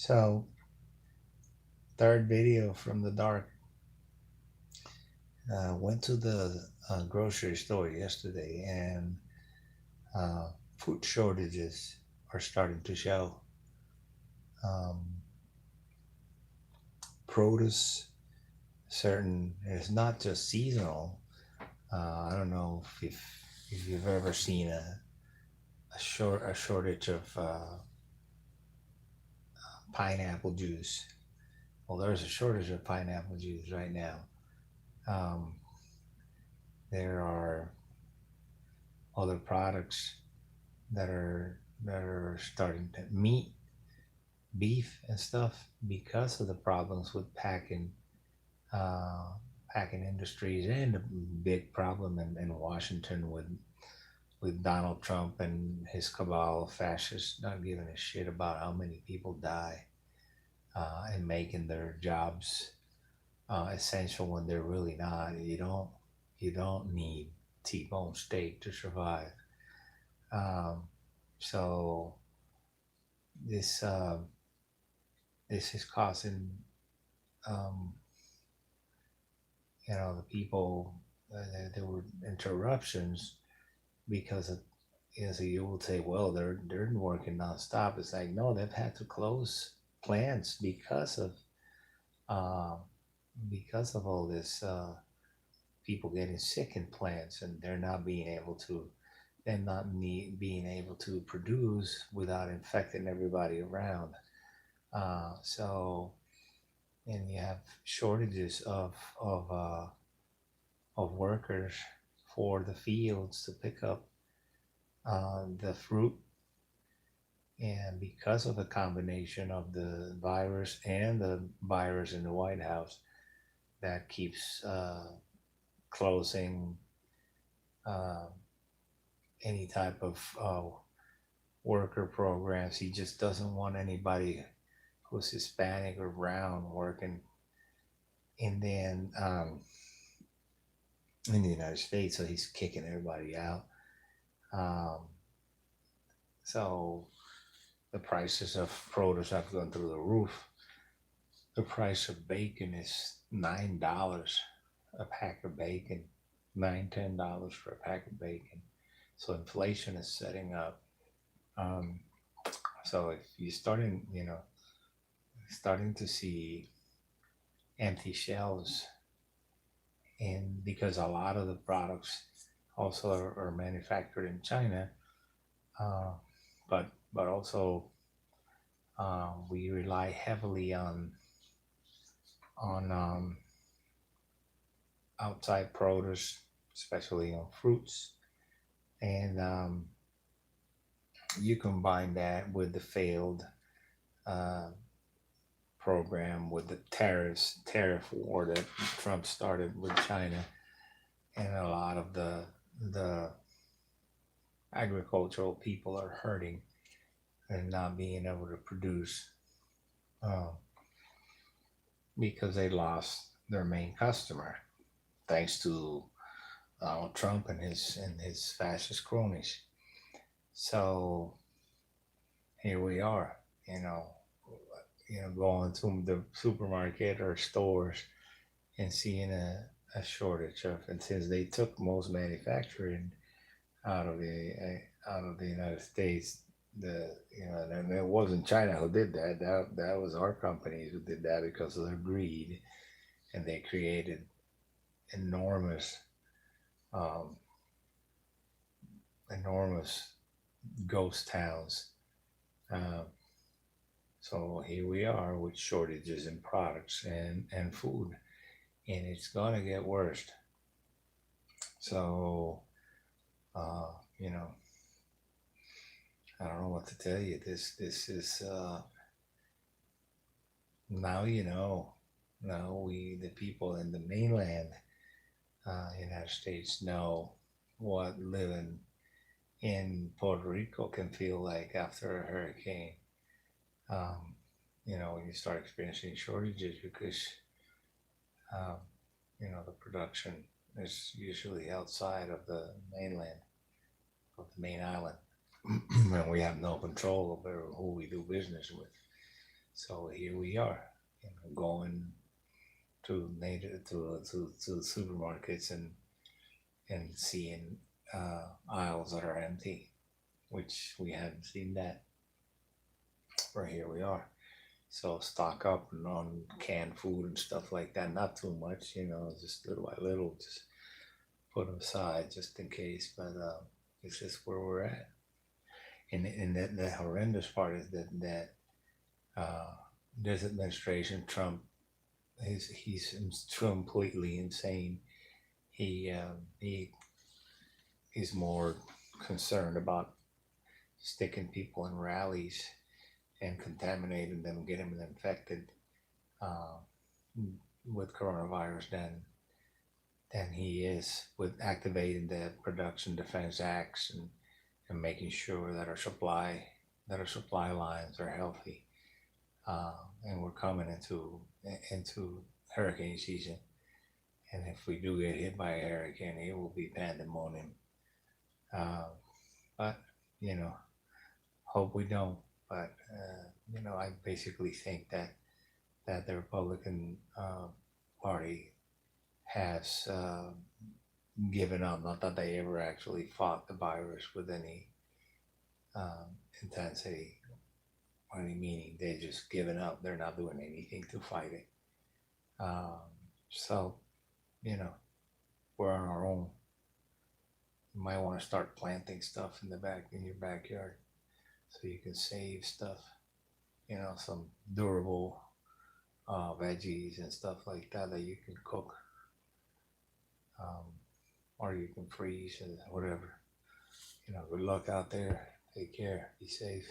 So, third video from the dark. Went to the grocery store yesterday, and uh, food shortages are starting to show. Um, Produce, certain, it's not just seasonal. I don't know if you've ever seen a shortage of pineapple juice. Well, there's a shortage of pineapple juice right now. Um, there are other products that are starting to meat, beef, and stuff because of the problems with uh, packing industries, and the big problem in Washington with Donald Trump and his cabal of fascists not giving a shit about how many people die, and making their jobs essential when they're really not. You don't need T-bone steak to survive. Um, so this this is causing, um, the people. There were interruptions because of. So you will say, well, they're working nonstop. It's like, no, they've had to close plants uh, because of all this, people getting sick in plants, and they're not being able to produce without infecting everybody around. So, and you have shortages of workers for the fields to pick up the fruit, and because of the combination of the virus and the virus in the White House, that keeps closing uh, any type of worker programs. He just doesn't want anybody who's Hispanic or brown working in in the United States. So he's kicking everybody out. Um, so the prices of produce have gone through the roof. The price of bacon is $9 a pack of bacon, $10 for a pack of bacon. So inflation is setting up. Um, so if you're starting to see empty shelves, and because a lot of the products also are manufactured in China, uh, but also we rely heavily on outside produce, especially on fruits, and you combine that with the failed uh, program with the tariff war that Trump started with China, and a lot of the agricultural people are hurting and not being able to produce, uh, because they lost their main customer thanks to Donald Trump and his fascist cronies. So here we are, you know, going to the supermarket or stores and seeing a shortage of, and since they took most manufacturing out of the United States, and it wasn't China who did that. That was our companies who did that because of their greed, and they created enormous, um, enormous ghost towns. Uh, so here we are with shortages in products and food, and it's gonna get worse. So, uh, you know, I don't know what to tell you. This is, now you know. Now we, the people in the mainland United States, know what living in Puerto Rico can feel like after a hurricane. Um, when you start experiencing shortages because, um, the production is usually outside of the mainland, of the main island, and we have no control over who we do business with. So here we are, going to native to the supermarkets and seeing aisles that are empty, which we haven't seen that. But here we are. So stock up on canned food and stuff like that. Not too much, just little by little, just put them aside just in case. But it's just where we're at. And that the horrendous part is that uh, this administration, Trump, he's completely insane. He he's more concerned about sticking people in rallies and contaminating them, getting them infected uh, with coronavirus than he is with activating the Production Defense Acts and making sure that our supply lines are healthy. And we're coming into hurricane season, and if we do get hit by a hurricane, it will be pandemonium. Uh, but you know, hope we don't. But I basically think that the Republican Party has given up. Not that they ever actually fought the virus with any intensity or any meaning. They just given up. They're not doing anything to fight it. Um, so you know, we're on our own. You might want to start planting stuff in your backyard so you can save stuff. Some durable veggies and stuff like that you can cook, um, or you can freeze and whatever. Good luck out there. Take care. Be safe.